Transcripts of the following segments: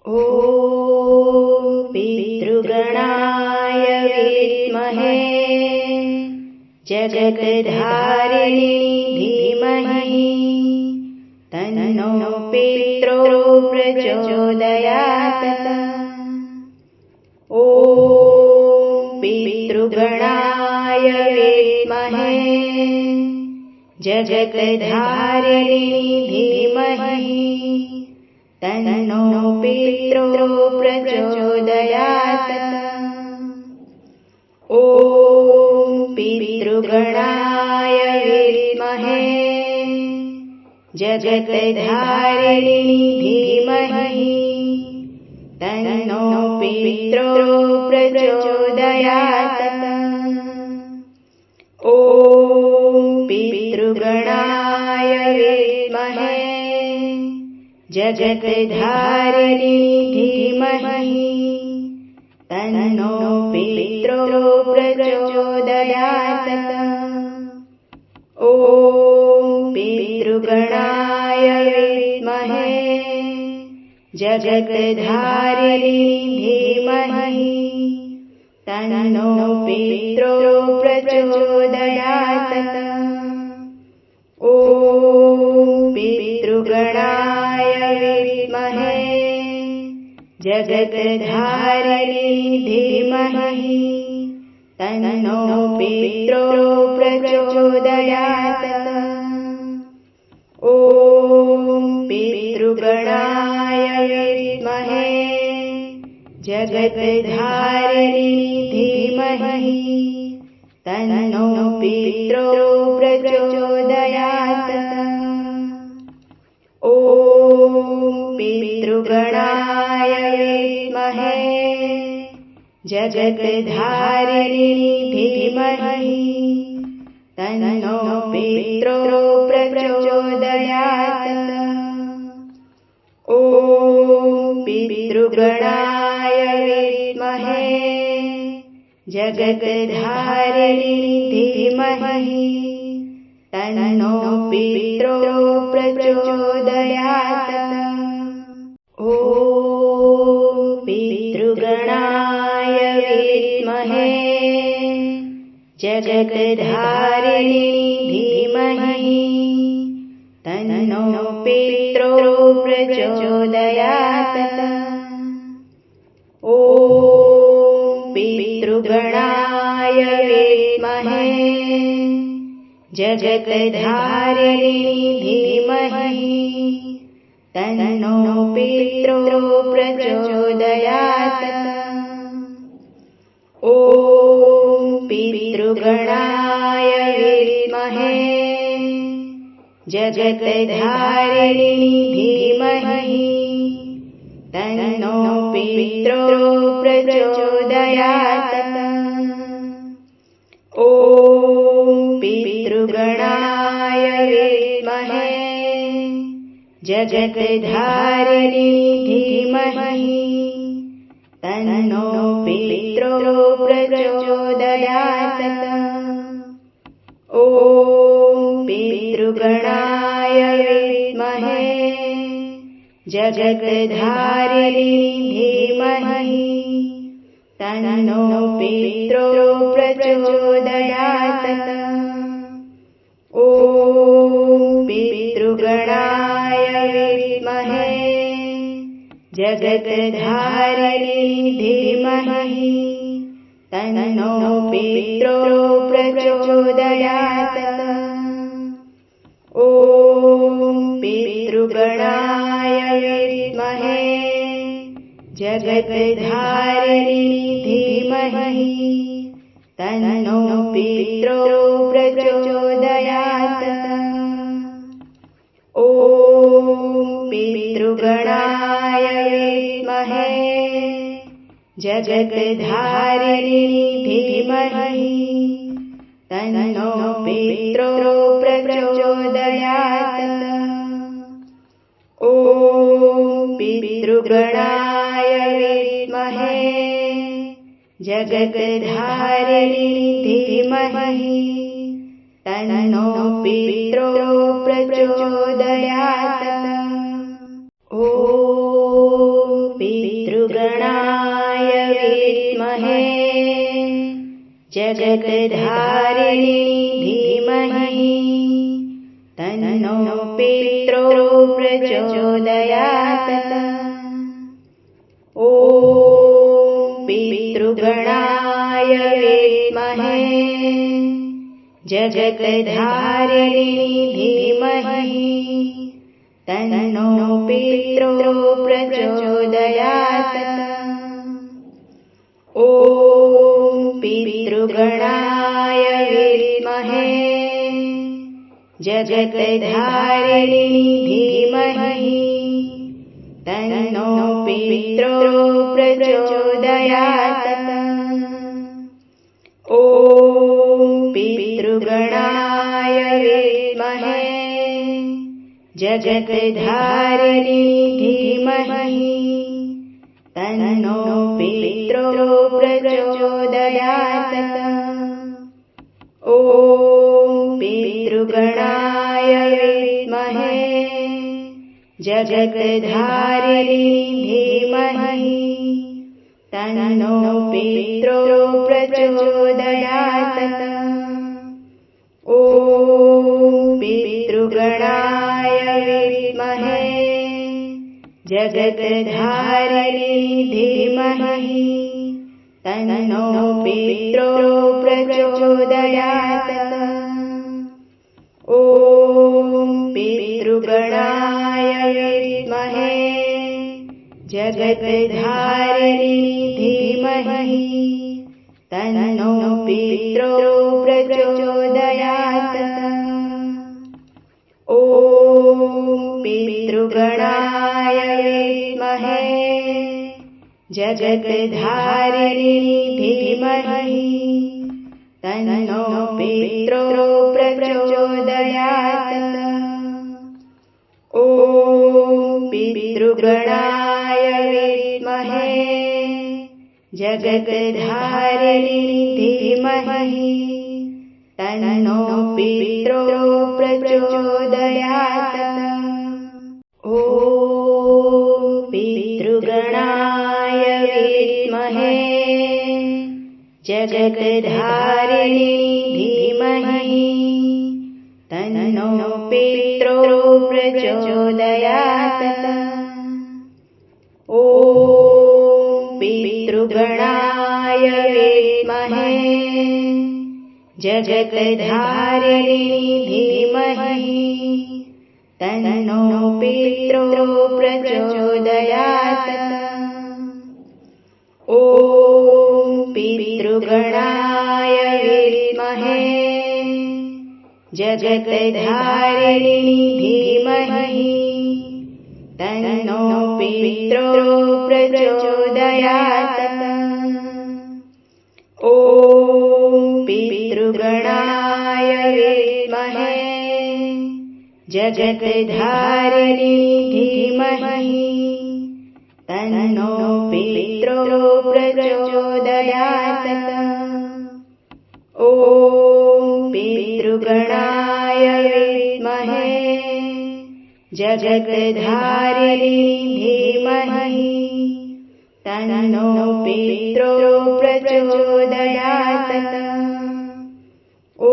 ॐ पितृगणाय विद्महे जगद्धारिणी धीमहि तन्नो पितरो प्रचोदयात्। ॐ पितृगणाय विद्महे जगद्धारिणी धीमहि तन्नो पितरो प्रचोदयात्। ॐ पितृगणाय विद्महे जगद्धारिणी धीमहि तन्नो पितरो प्रचोदयात्। ॐ पितृगणाय विद्महे जगद्धारिणी धीमहि तन्नो पितरो प्रचोदयात्। ॐ पितृगणाय विद्महे जगद्धारिणी धीमहि तन्नो पितरो प्रचोदयात्। ॐ पितृगणाय विद्महे जगद्धारिणी धीमहि तन्नो पितरो प्रचोदयात्। ॐ पितृगणाय विद्महे जगद्धारिणी धीमहि तन्नो पितरो प्रचोदयात्। ॐ पितृगणाय विद्महे जगद्धारिणी धीमहि तन्नो पितरो प्रचोदयात्। ॐ पितृगणाय विद्महे जगद्धारिणी धीमहि तन्नो पितरो प्रचोदयात्। ॐ पितृगणाय विद्महे जगद्धारिणी धीमहि तन्नो पितरो प्रचोदयात्। ॐ पितृगणाय विद्महे जगद्धारिणी धीमहि तन्नो पितरो प्रचोदयात्। ॐ पितृगणाय विद्महे जगद्धारिणी धीमहि तन्नो पितरो प्रचोदयात्। ॐ पितृगणाय विद्महे जगद्धारिणी धीमहि तन्नो पितरो प्रचोदयात्। ॐ पितृगणाय विद्महे जगद्धारिणी धीमहि तन्नो पितरो प्रचोदयात्। ॐ पितृगणाय विद्महे जगद्धारिणी धीमहि तन्नो पितरो प्रचोदयात्। ॐ पितृगणाय विद्महे जगद्धारिणी धीमहि तन्नो पितरो प्रचोदयात्। ॐ पितृगणाय विद्महे जगद्धारिणी धीमहि तन्नो पितरो प्रचोदयात्। ॐ पितृगणाय विद्महे जगद्धारिणी धीमहि तन्नो पितरो प्रचोदयात्। ॐ जगद्धारिणी धीमहि तन्नो पित्रो प्रचोदयात्। ॐ पितृगणाय विद्महे जगद्धारिणी धीमहि तन्नो पित्रो प्रचोदयात्। ॐ पितृगणाय विद्महे जगद्धारिणी धीमहि तन्नो पित्रो प्रचोदयात्। ॐ पितृगणाय विद्महे जगद्धारिणी धीमहि तन्नो पित्रो प्रचोदयात्। ॐ पितृगणाय विद्महे जगद्धारिणी धीमहि तन्नो पित्रो प्रचोदयात्। ॐ पितृगणाय विद्महे जगद्धारिणी धीमहि तन्नो पित्रो प्रचोदयात्। ॐ पितृगणाय विद्महे जगद्धारिणी धीमहि तन्नो पित्रो प्रचोदयात्। ॐ पितृगणाय विद्महे जगद्धारिणी धीमहि तन्नो पित्रो प्रचोदयात्। ॐ पितृगणाय विद्महे जगद्धारिणी धीमहि तन्नो पित्रो प्रचोदयात्। ॐ पितृगणाय विद्महे जगद्धारिणी धीमहि तन्नो पित्रो प्रचोदयात्। ॐ पितृगणाय विद्महे जगद्धारिणी धीमहि तन्नो पित्रो प्रचोदयात्। ॐ पितृगणाय विद्महे जगद्धारिणी धीमहि तन्नो पित्रो प्रचोदयात्। ॐ पितृगणाय विद्महे जगद्धारिणी धीमहि तन्नो पित्रो प्रचोदयात्। ॐ पितृगणाय विद्महे जगद्धारिणी धीमहि तन्नो पित्रो प्रचोदयात्। ॐ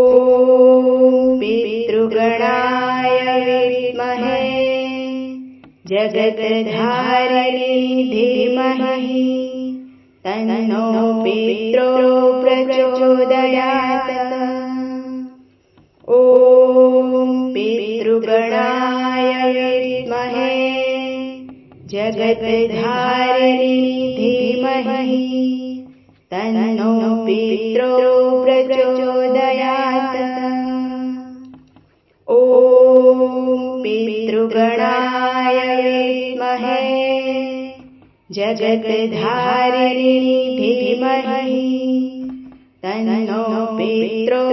पितृगणाय विद्महे जगद्धारिणी धीमहि तन्नो पित्रो प्रचोदयात्। ॐ पितृगणाय विद्महे जगद्धारिणी धीमहि तन्नो पित्रो प्रचोदयात्। ॐ पितृगणाय विद्महे जगद्धारिणी धीमहि तन्नो पित्रो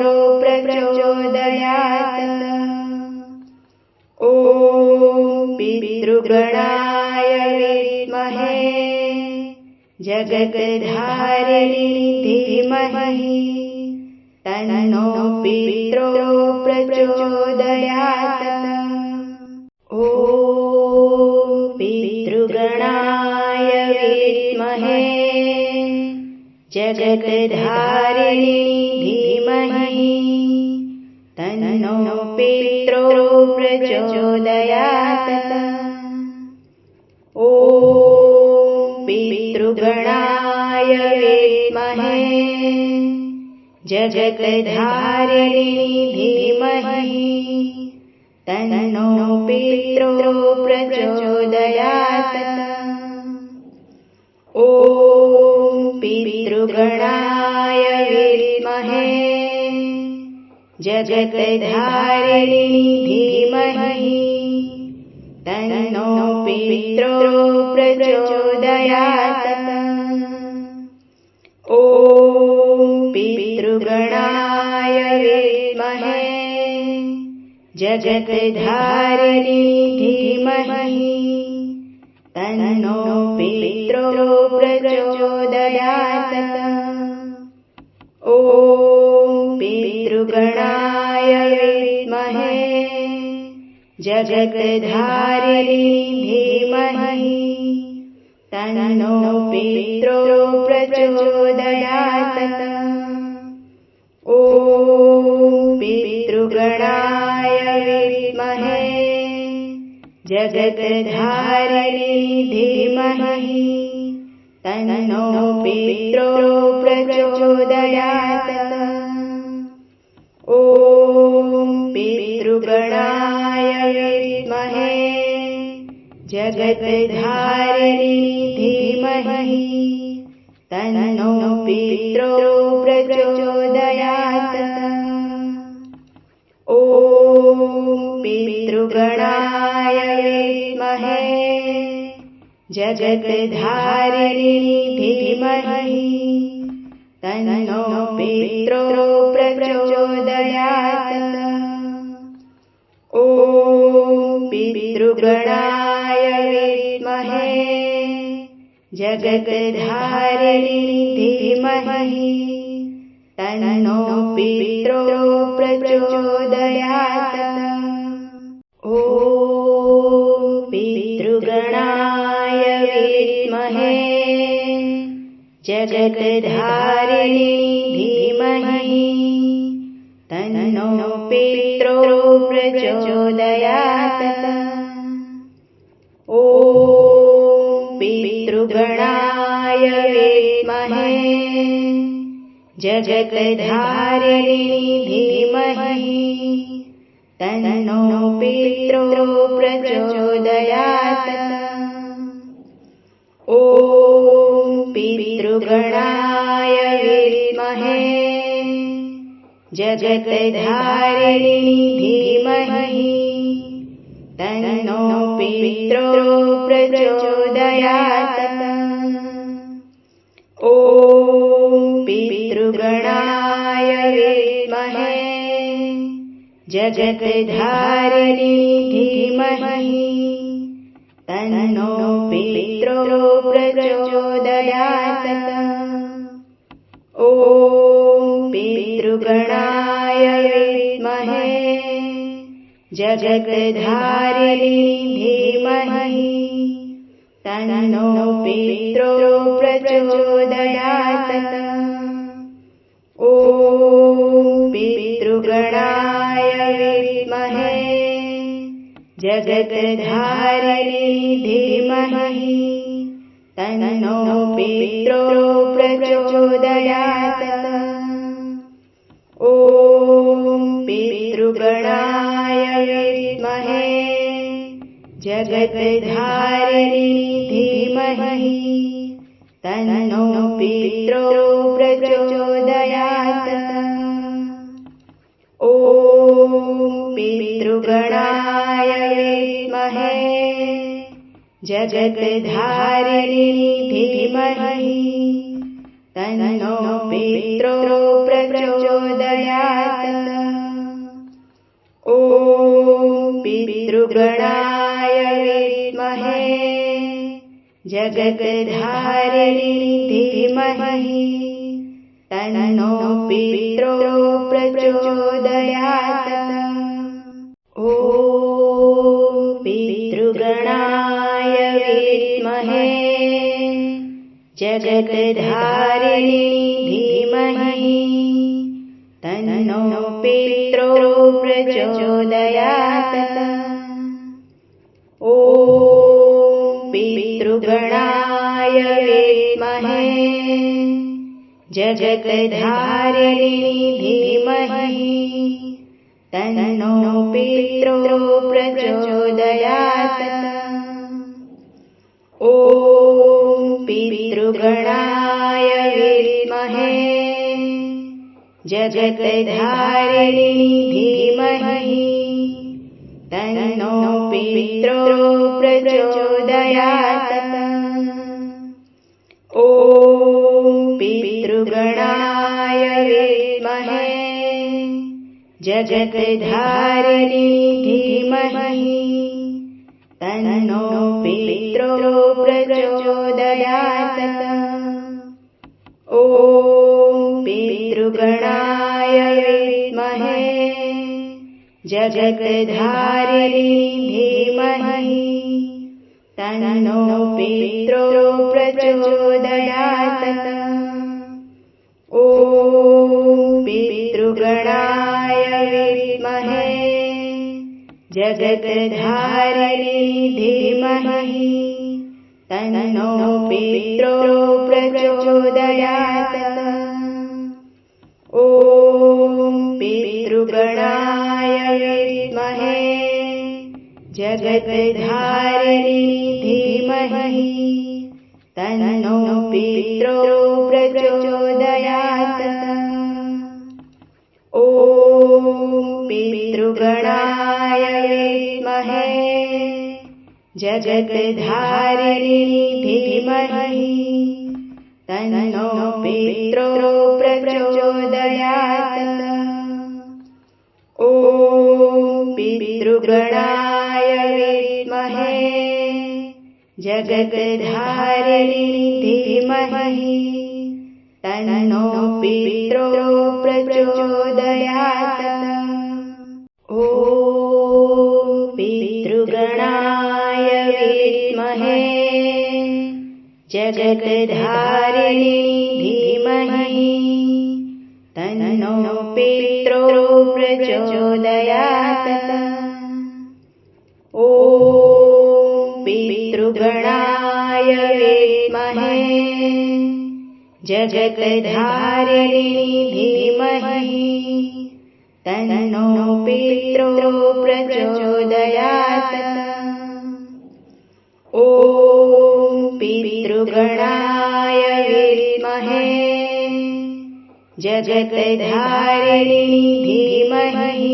प्रचोदयात्। ॐ पितृगणाय विद्महे जगद्धारिणी धीमहि तन्नो पित्रो प्रचोदयात्। ॐ पितृगणाय विद्महे जगद्धारिणी जगद्धारिणी धीमहि तन्नो पित्रो प्रचोदयात्। ॐ पितृगणाय विद्महे जगद्धारिणी धीमहि तन्नो पित्रो प्रचोदयात्। ॐ पितृगणाय विद्महे जगद्धारिणी धीमहि तन्नो पित्रो प्रचोदयात्। ॐ पितृगणाय विद्महे जगद्धारिणी धीमहि तन्नो पित्रो प्रचोदयात्। ॐ पितृगणाय विद्महे जगद्धारिणी धीमहि तन्नो पित्रो प्रचोदयात्। ॐ पितृगणाय विद्महे जगद्धारिणी धीमहि तन्नो पित्रो प्रचोदयात्। ॐ पितृगणाय विद्महे जगद्धारिणी धीमहि तन्नो पित्रो प्रचोदयात्। ॐ पितृगणाय विद्महे जगद्धारिणी धीमहि तन्नो पित्रो प्रचोदयात्। ॐ पितृगणाय विद्महे जगद्धारिणी धीमहि तन्नो पित्रो प्रचोदयात्। ॐ पितृगणाय विद्महे जगद्धारिणी धीमहि तन्नो पित्रो प्रचोदयात्। ॐ पितृगणाय विद्महे जगद्धारिणी धीमहि तन्नो पित्रो प्रचोदयात्। ॐ पितृगणाय विद्महे जगद्धारिणी धीमहि तन्नो पित्रो प्रचोदयात्। ॐ पितृगणाय विद्महे जगद्धारिणी धीमहि तन्नो पित्रो प्रचोदयात्। ॐ पितृगणाय विद्महे जगद्धारिणी धीमहि तन्नो पित्रो प्रचोदयात्। ॐ पितृगणाय विद्महे जगद्धारिणी धीमहि तन्नो पित्रो प्रचोदयात्। ॐ पितृगणाय विद्महे जगद्धारिणी धीमहि तन्नो पित्रो प्रचोदयात्। ॐ पितृगणाय विद्महे जगद्धारिणी धीमहि तन्नो पित्रो प्रचोदयात्। ॐ पितृगणाय विद्महे जगद्धारिणी धीमहि तन्नो पित्रो प्रचोदयात्। ॐ पितृगणाय विद्महे जगद्धारिणी धीमहि तन्नो पित्रो प्रचोदयात्। ॐ पितृगणाय विद्महे जगद्धारिणी धीमहि तन्नो पित्रो प्रचोदयात्। ॐ पितृगणाय विद्महे जगद्धारिणी धीमहि तन्नो पित्रो प्रचोदयात्। ॐ पितृगणाय विद्महे जगद्धारिणी धीमहि तन्नो पित्रो प्रचोदयात्। ॐ पितृगणाय विद्महे जगद्धारिणी धीमहि तन्नो पित्रो प्रचोदयात्। ॐ पितृगणाय विद्महे जगद्धारिणी धीमहि तन्नो पित्रो प्रचोदयात्। ॐ पितृगणाय विद्महे जगद्धारिणी धीमहि तन्नो पित्रो प्रचोदयात्। ॐ पितृगणाय विद्महे जगद्धारिणी धीमहि तन्नो पित्रो प्रचोदयात्। ॐ पितृगणाय विद्महे जगद्धारिणी धीमहि तन्नो पित्रो प्रचोदयात्। ॐ पितृगणाय विद्महे जगद्धारिणी धीमहि तन्नो पित्रो प्रचोदयात्। ॐ पितृगणाय विद्महे जगद्धारिणी धीमहि तन्नो पित्रो प्रचोदयात्। ॐ पितृगणाय विद्महे जगद्धारिणी धीमहि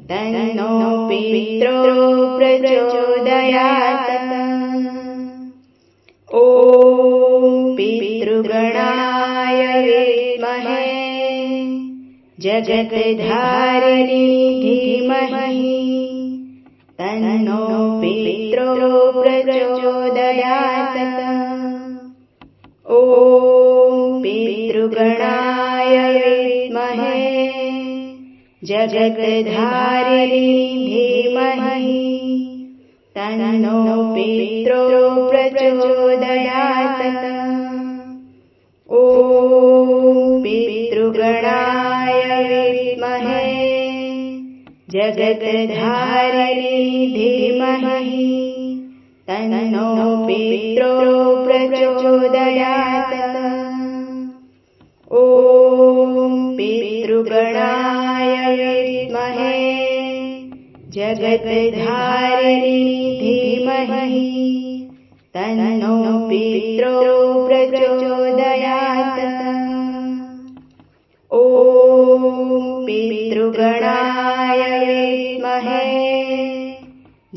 तन्नो पित्रो प्रचोदयात्। ॐ पितृगणाय विद्महे जगद्धारिणी धीमहि तन्नो पित्रो प्रचोदयात्। ॐ पितृगणाय विद्महे जगद्धारिणी धीमहि तन्नो पित्रो प्रचोदयात्। ॐ पितृगणाय विद्महे जगद्धारिणी धीमहि तन्नो पित्रो प्रचोदयात्। ॐ पितृगणाय विद्महे जगद्धारिणी धीमहि तन्नो पित्रो प्रचोदयात्। ॐ पितृगणाय विद्महे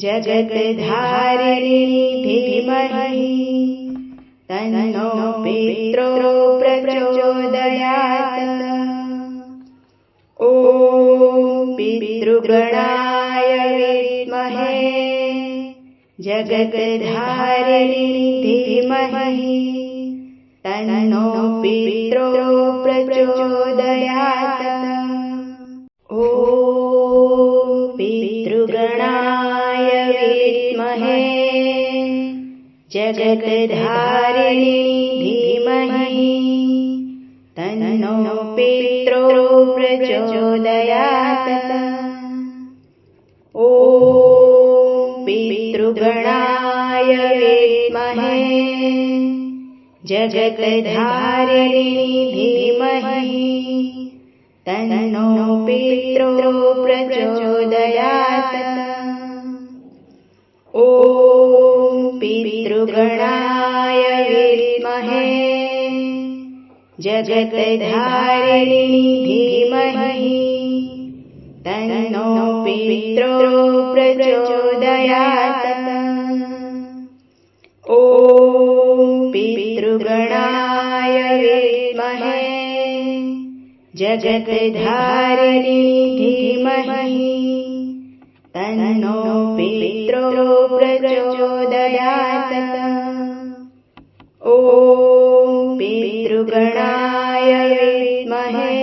जगद्धारिणी धीमहि तन्नो पित्रो प्रचोदयात्। ॐ पितृगणाय विद्महे जगद्धारिणी धीमहि तन्नो पित्रो प्रचोदयात्। ॐ पितृगणाय विद्महे जगद्धारिणी धीमहि तन्नो तन्नो पित्रो प्रचोदयात्। ॐ पितृगणाय विद्महे जगत्धारिणी धीमहि तन्नो पित्रो प्रचोदयात्। ॐ पितृगणाय विद्महे जगत्धारिणी धीमहि तन्नो पित्रो प्रचोदयात्। ॐ पितृगणाय विद्महे जगत्धारिणी धीमहि तन्नो पित्रो प्रचोदयात्। ॐ पितृगणाय विद्महे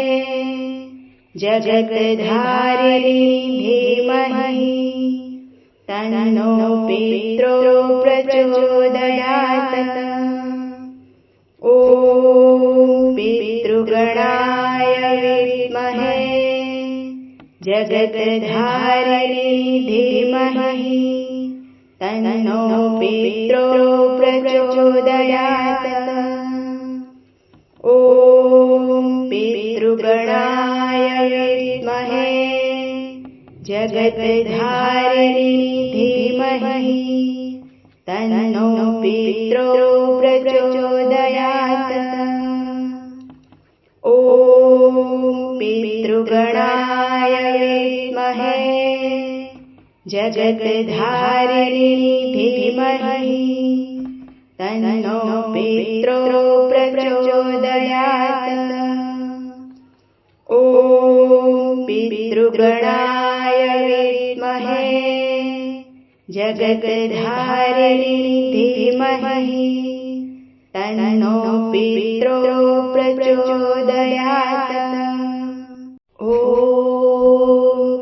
जगत्धारिणी धीमहि तन्नो पित्रो प्रचोदयात्। ॐ पितृगणाय विद्महे जगत्धारिणी धीमहि तन्नो पित्रो प्रचोदयात्। ॐ पितृगणाय विद्महे जगत्धारिणी धीमहि तन्नो पित्रो प्रचोदयात्। ॐ पितृगणाय विद्महे जगत्धारिणी धीमहि तन्नो पित्रो प्रचोदयात्। ॐ पितृगणाय विद्महे जगत्धारिणी धीमहि तन्नो पित्रो प्रचोदयात्। ॐ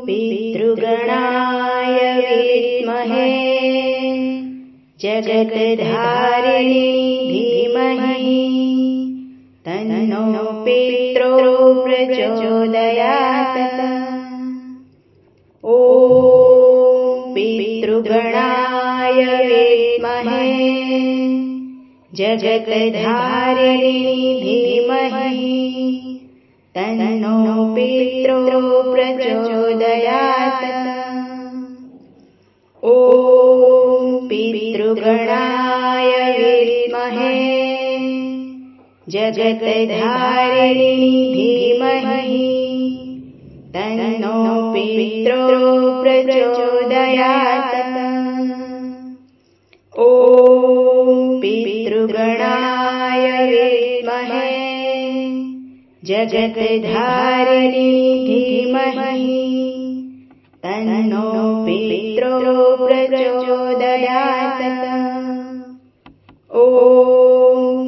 पितृगणाय विद्महे जगत्धारिणी धीमहि तन्नो पित्रो प्रचोदयात्। ॐ पितृगणाय विद्महे जगत्धारिणी धीमहि तन्नो पित्रो प्रचोदयात्। ॐ पितृगणाय विद्महे जगत्धारिणी धीमहि तन्नो पित्रो प्रचोदयात्। ॐ पितृगणाय विद्महे जगत्धारिणी धीमहि तन्नो पित्रो प्रचोदयात्। ॐ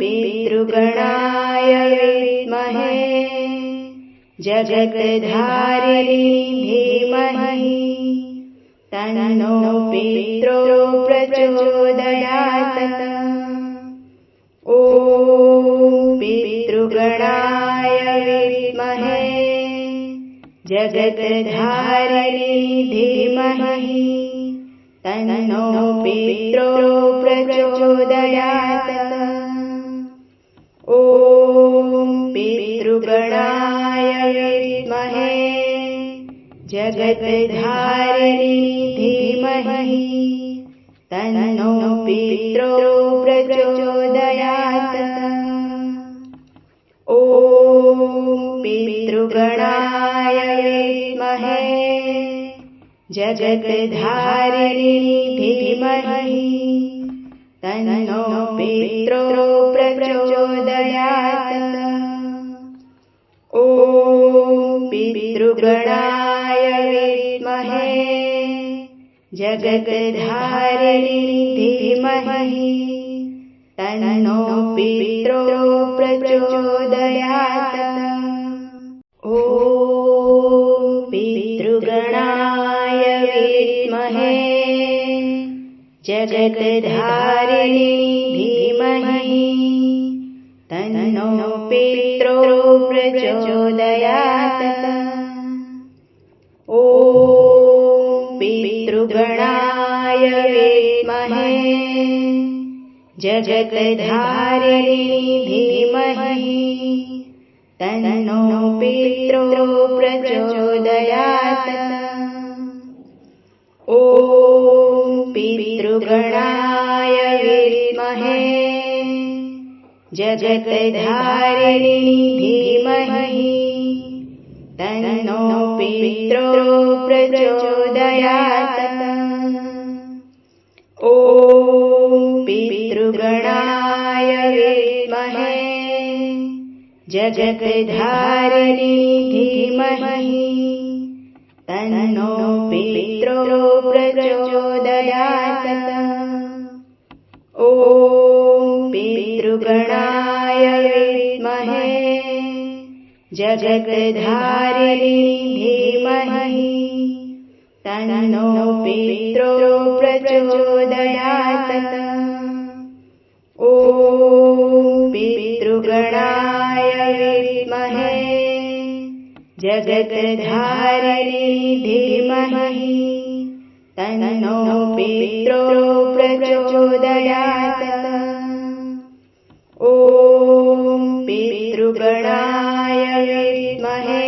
पितृगणाय विद्महे जगत्धारिणी धीमहि तन्नो पित्रो प्रचोदयात्। ॐ पितृगणाय विद्महे जगत्धारिणी धीमहि तन्नो पित्रो प्रचोदयात्। ॐ पितृगणाय विद्महे जगत्धारिणी धीमहि तन्नो पित्रो प्रचोदयात्। ॐ पितृगणाय विद्महे जगत्धारिणी धीमहि तन्नो पित्रो प्रचोदयात्। ॐ पितृगणाय विद्महे जगत्धारिणी धीमहि तन्नो पित्रो प्रचोदयात्। ॐ पितृगणाय विद्महे जगत्धारिणी धीमहि तन्नो तन्नो पित्रो प्रचोदयात्। ॐ पितृगणाय विद्महे जगद्धारिणी धीमहि तन्नो पित्रो प्रचोदयात्। ॐ पितृगणाय विद्महे जगद्धारिणी धीमहि तन्नो पित्रो प्रचोदयात्। ॐ पितृगणाय विद्महे जगद्धारिणी धीमहि तन्नो पित्रो प्रचोदयात्। ॐ पितृगणाय विद्महे जगद्धारिणी धीमहि तन्नो पित्रो प्रचोदयात्। ॐ पितृगणाय विद्महे जगद्धारिणी धीमहि तन्नो पित्रो प्रचोदयात्। ॐ पितृगणाय विद्महे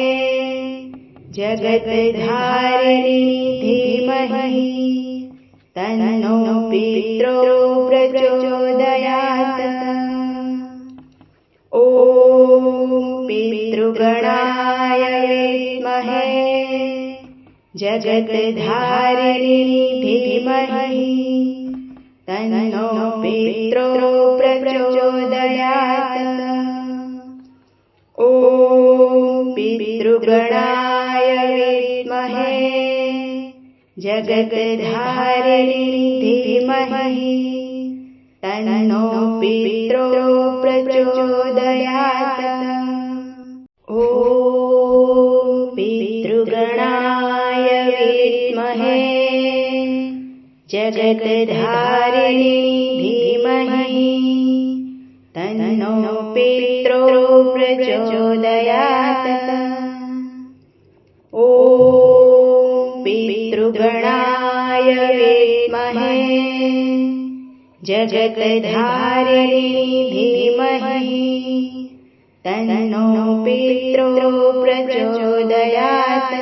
जगद्धारिणी धीमहि तन्नो पित्रो प्रचोदयात्। ॐ पितृगणाय विद्महे जगद्धारिणी धीमहि तन्नो पित्रो प्रचोदयात्। ॐ पितृगणाय विद्महे जगद्धारिणी धीमहि तन्नो पित्रो प्रचोदयात्। ॐ पितृगणाय विद्महे जगद्धारिणी धीमहि तन्नो पित्रो प्रचोदयात्। ॐ पितृगणाय विद्महे जगद्धारिणी धीमहि तन्नो पित्रो प्रचोदयात्।